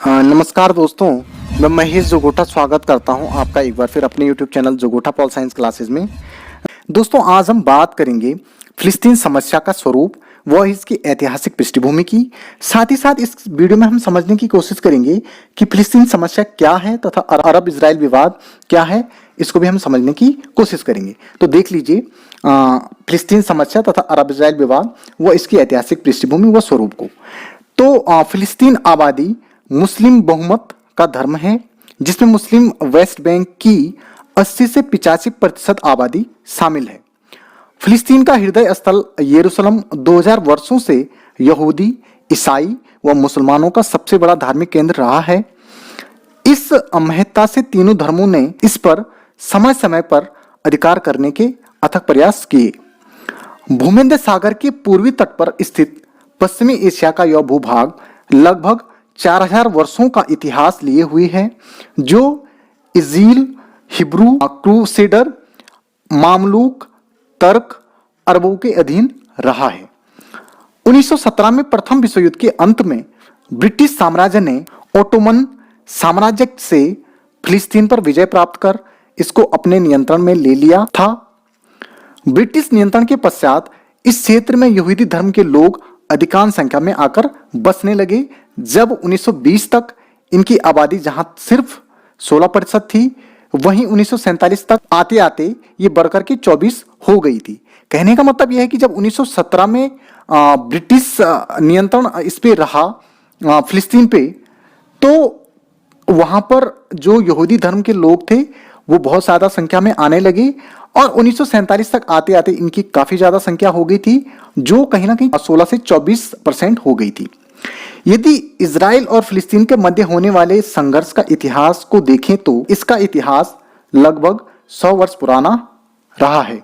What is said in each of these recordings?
नमस्कार दोस्तों, मैं महेश जोगोटा स्वागत करता हूं आपका एक बार फिर अपने YouTube channel Jogota Paul science classes में। दोस्तों, आज हम बात करेंगे फिलिस्तीन समस्या का स्वरूप व इसकी ऐतिहासिक पृष्ठभूमि की। साथ ही साथ इस वीडियो में हम समझने की कोशिश करेंगे कि फिलिस्तीन समस्या क्या है तथा अरब इजराइल विवाद क्या है, इसको भी हम समझने की कोशिश करेंगे। तो देख लीजिए फिलिस्तीन समस्या तथा अरब इजराइल विवाद व इसकी ऐतिहासिक पृष्ठभूमि व स्वरूप को। तो फिलिस्तीन आबादी मुस्लिम बहुमत का धर्म है, जिसमें मुस्लिम वेस्ट बैंक की 80 से 85% आबादी शामिल है। फिलिस्तीन का हृदय स्थल यरूशलेम 2000 वर्षों से यहूदी, ईसाई व मुसलमानों का सबसे बड़ा धार्मिक केंद्र रहा है। इस महत्ता से तीनों धर्मों ने इस पर समय समय पर अधिकार करने के अथक प्रयास किए। भूमध्य सागर के पूर्वी तट पर स्थित पश्चिमी एशिया का यह भूभाग लगभग 4000 वर्षों का इतिहास लिए हुए है, जो इज़ील, हिब्रू, क्रूसेडर, मामलूक, तर्क, अरबों के अधीन रहा है। 1917 में प्रथम विश्व युद्ध के अंत में ब्रिटिश साम्राज्य ने ओटोमन साम्राज्य से फिलिस्तीन पर विजय प्राप्त कर इसको अपने नियंत्रण में ले लिया था। ब्रिटिश नियंत्रण के पश्चात इस क्षेत्र में यहूदी धर्म के लोग अधिकांश संख्या में आकर बसने लगे। जब 1920 तक इनकी आबादी जहां सिर्फ 16% थी, वहीं 1947 तक आते आते ये बढ़कर के 24 हो गई थी। कहने का मतलब यह है कि जब 1917 में ब्रिटिश नियंत्रण इस पे रहा फिलिस्तीन पे, तो वहां पर जो यहूदी धर्म के लोग थे वो बहुत ज्यादा संख्या में आने लगे और 1947 तक आते आते इनकी काफी ज्यादा संख्या हो गई थी, जो कहीं ना कहीं 16 से 24% हो गई थी। यदि इजराइल और फिलिस्तीन के मध्य होने वाले संघर्ष का इतिहास को देखें तो इसका इतिहास लगभग 100 वर्ष पुराना रहा है,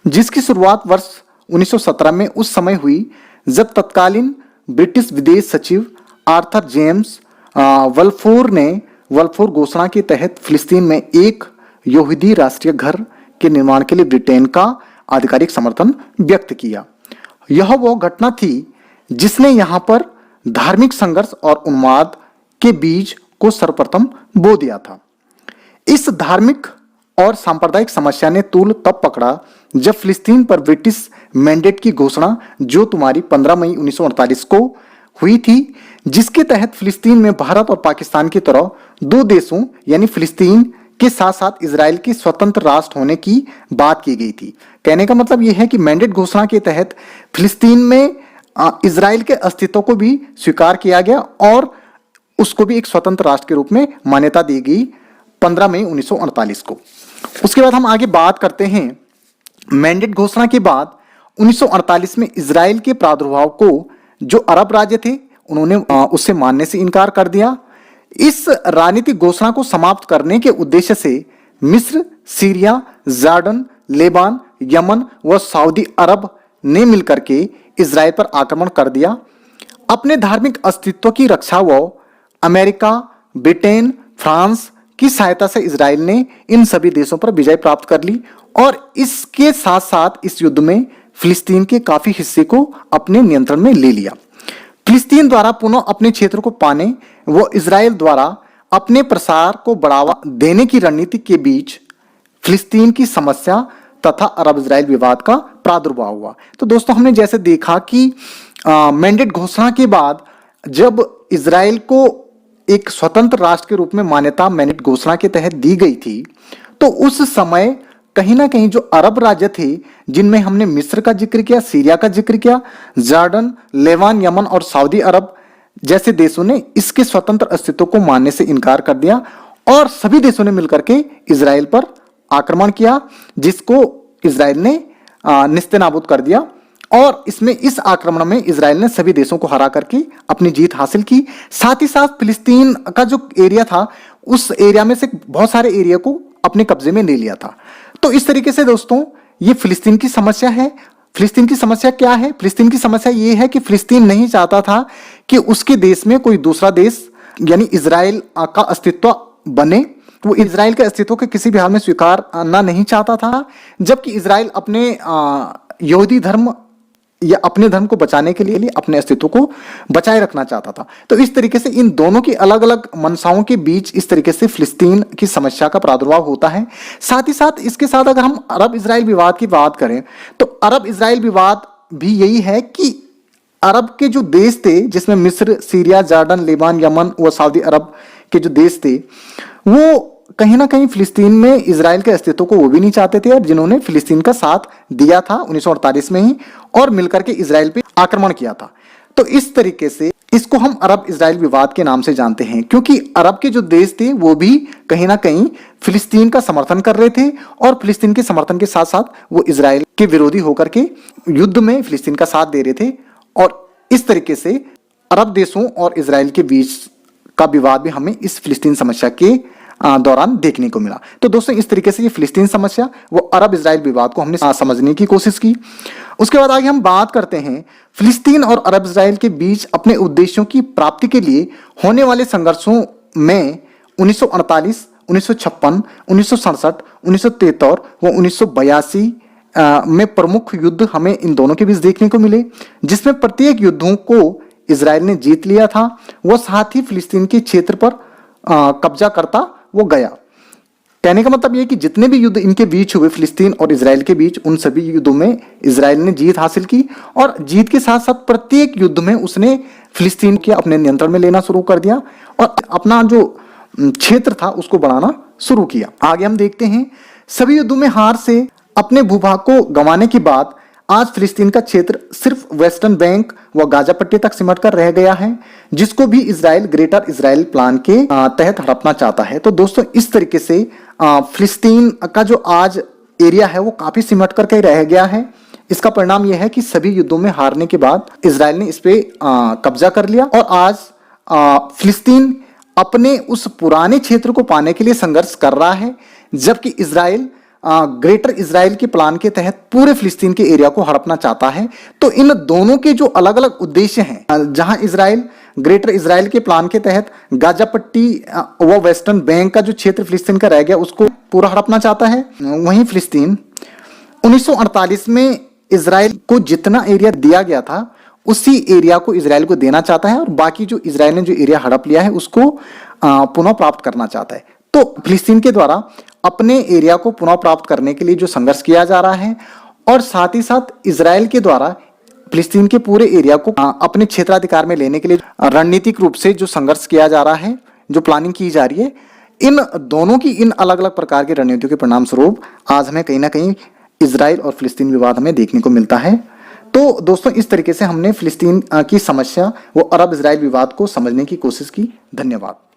जिसकी शुरुआत वर्ष 1917 में उस समय हुई जब तत्कालीन ब्रिटिश विदेश सचिव आर्थर जेम्स वल्फोर घोषणा के तहत फिलिस्तीन में एक यहूदी राष्ट्रीय घर के निर्माण के लिए ब्रिटेन का आधिकारिक समर्थन व्यक्त किया। यह वो घटना थी जिसने यहां पर धार्मिक संघर्ष और उन्माद के बीज को सर्वप्रथम बो दिया था। इस धार्मिक और सांप्रदायिक समस्या ने तूल तब पकड़ा जब फिलिस्तीन पर ब्रिटिश मैंडेट की घोषणा, जो तुम्हारी 15 मई 1948 को हुई थी, जिसके तहत फिलिस्तीन में भारत और पाकिस्तान की तरह दो देशों यानी फिलिस्तीन के साथ साथ इजराइल के स्वतंत्र राष्ट्र होने की बात की गई थी। कहने का मतलब यह है कि मैंडेट घोषणा के तहत फिलिस्तीन में इजराइल के अस्तित्व को भी स्वीकार किया गया और उसको भी एक स्वतंत्र राष्ट्र के रूप में मान्यता दी गई 15 मई 1948 को। उसके बाद हम आगे बात करते हैं। मैंडेट घोषणा के बाद 1948 में इजराइल के प्रादुर्भाव को जो अरब राज्य थे उन्होंने उससे मानने से इनकार कर दिया। इस राजनीतिक घोषणा को समाप्त करने के उद्देश्य से मिस्र, सीरिया, जॉर्डन, लेबान, यमन व सऊदी अरब ने मिलकर के इजराइल पर आक्रमण कर दिया। अपने धार्मिक अस्तित्व की रक्षा व अमेरिका, ब्रिटेन, फ्रांस की सहायता से इजराइल ने इन सभी देशों पर विजय प्राप्त कर ली और इसके साथ साथ इस युद्ध में फिलिस्तीन के काफी हिस्से को अपने नियंत्रण में ले लिया। फिलिस्तीन द्वारा पुनः अपने क्षेत्र को पाने व इजराइल द्वारा अपने प्रसार को बढ़ावा देने की रणनीति के बीच फिलिस्तीन की समस्या तथा अरब इजराइल विवाद का प्रादुर्भाव हुआ। तो दोस्तों, हमने जैसे देखा कि मैंडेट घोषणा के बाद जब इजराइल को एक स्वतंत्र राष्ट्र के रूप में मान्यता मैंडेट घोषणा के तहत दी गई थी, तो उस समय कहीं ना कहीं जो अरब राज्य थे, जिनमें हमने मिस्र का जिक्र किया, सीरिया का जिक्र किया, जॉर्डन, लेबान, यमन और सऊदी अरब जैसे देशों ने इसके स्वतंत्र अस्तित्व को मानने से इनकार कर दिया और सभी देशों ने मिलकर के इजराइल पर आक्रमण किया, जिसको इजराइल ने निस्तेनाबूद कर दिया। और इस आक्रमण में इजराइल ने सभी देशों को हरा करके अपनी जीत हासिल की। साथ ही साथ फिलिस्तीन का जो एरिया था, उस एरिया में से बहुत सारे एरिया को अपने कब्जे में ले लिया था। तो इस तरीके से दोस्तों, ये फिलिस्तीन की समस्या है। फिलिस्तीन की समस्या क्या है? फिलिस्तीन की समस्या ये है कि फिलिस्तीन नहीं चाहता था कि उसके देश में कोई दूसरा देश यानी इजराइल का अस्तित्व बने। वो इजराइल के अस्तित्व को किसी भी हाल में स्वीकार नहीं चाहता था, जबकि इजराइल अपने यहूदी धर्म या अपने धर्म को बचाने के लिए अपने अस्तित्व को बचाए रखना चाहता था। तो इस तरीके से इन दोनों की अलग अलग मंशाओं के बीच इस तरीके से फिलिस्तीन की समस्या का प्रादुर्भाव होता है। साथ ही साथ इसके साथ अगर हम अरब इजराइल विवाद की बात करें तो अरब इजराइल विवाद भी यही है कि अरब के जो देश थे, जिसमें मिस्र, सीरिया, जॉर्डन, लेबान, यमन व सऊदी अरब के जो देश थे, वो कहीं ना कहीं फिलिस्तीन में इजराइल के अस्तित्व को वो भी नहीं चाहते थे, और जिन्होंने फिलिस्तीन का साथ दिया था 1948 में ही और मिलकर के इजराइल पे आक्रमण किया था। तो इस तरीके से इसको हम अरब इजराइल विवाद के नाम से जानते हैं, क्योंकि अरब के जो देश थे वो भी कहीं ना कहीं फिलिस्तीन का समर्थन कर रहे थे, और फिलिस्तीन के समर्थन के साथ साथ वो इजराइल के विरोधी होकर के युद्ध में फिलिस्तीन का साथ दे रहे थे। और इस तरीके से अरब देशों और इजराइल के बीच का विवाद भी हमें इस फिलिस्तीन समस्या के दौरान देखने को मिला। तो दोस्तों, इस तरीके से ये फिलिस्तीन समस्या वो अरब इजराइल विवाद को हमने समझने की कोशिश की। उसके बाद आगे हम बात करते हैं फिलिस्तीन और अरब इजराइल के बीच अपने उद्देश्यों की प्राप्ति के लिए होने वाले संघर्षों में 1948, 1956, 1967, 1973 व 1982 में प्रमुख युद्ध हमें इन दोनों के बीच देखने को मिले, जिसमें प्रत्येक युद्धों को इजराइल ने जीत लिया था। वह साथ ही फिलिस्तीन के क्षेत्र पर कब्जा करता वो गया। कहने का मतलब यह कि जितने भी युद्ध इनके बीच हुए, फिलिस्तीन और इजराइल के बीच, उन सभी युद्धों में इजराइल ने जीत हासिल की, और जीत के साथ साथ प्रत्येक युद्ध में उसने फिलिस्तीन के अपने नियंत्रण में लेना शुरू कर दिया और अपना जो क्षेत्र था उसको बढ़ाना शुरू किया। आगे हम देखते हैं, सभी युद्धों में हार से अपने भूभाग को गंवाने के बाद आज फिलिस्तीन का क्षेत्र सिर्फ वेस्टर्न बैंक व गाजा पट्टी तक सिमट कर रह गया है, जिसको भी इजराइल ग्रेटर इजराइल प्लान के तहत हड़पना चाहता है। तो दोस्तों, इस तरीके से फिलिस्तीन का जो आज एरिया है वो काफी सिमट करके रह गया है। इसका परिणाम यह है कि सभी युद्धों में हारने के बाद इजराइल ने इस पे कब्जा कर लिया, और आज फिलिस्तीन अपने उस पुराने क्षेत्र को पाने के लिए संघर्ष कर रहा है, जबकि इजराइल ग्रेटर इजराइल के प्लान के तहत पूरे फिलिस्तीन के एरिया को हड़पना चाहता है। तो इन दोनों के जो अलग अलग उद्देश्य हैं, जहां इजराइल ग्रेटर इजराइल के प्लान के तहत गाजा पट्टी व वेस्टर्न बैंक का जो क्षेत्र फिलिस्तीन का रह गया उसको पूरा हड़पना चाहता है, वहीं फिलिस्तीन 1948 में इजराइल को जितना एरिया दिया गया था उसी एरिया को इजराइल को देना चाहता है, और बाकी जो इजराइल ने जो एरिया हड़प लिया है उसको पुनः प्राप्त करना चाहता है। तो फिलिस्तीन के द्वारा अपने एरिया को पुनः प्राप्त करने के लिए जो संघर्ष किया जा रहा है, और साथ ही साथ इजराइल के द्वारा फिलिस्तीन के पूरे एरिया को अपने क्षेत्राधिकार में लेने के लिए रणनीतिक रूप से जो संघर्ष किया जा रहा है, जो प्लानिंग की जा रही है, इन दोनों की इन अलग अलग प्रकार की रणनीतियों के परिणाम स्वरूप आज हमें कहीं ना कहीं इजराइल और फिलिस्तीन विवाद हमें देखने को मिलता है। तो दोस्तों, इस तरीके से हमने फिलिस्तीन की समस्या वो अरब इजराइल विवाद को समझने की कोशिश की। धन्यवाद।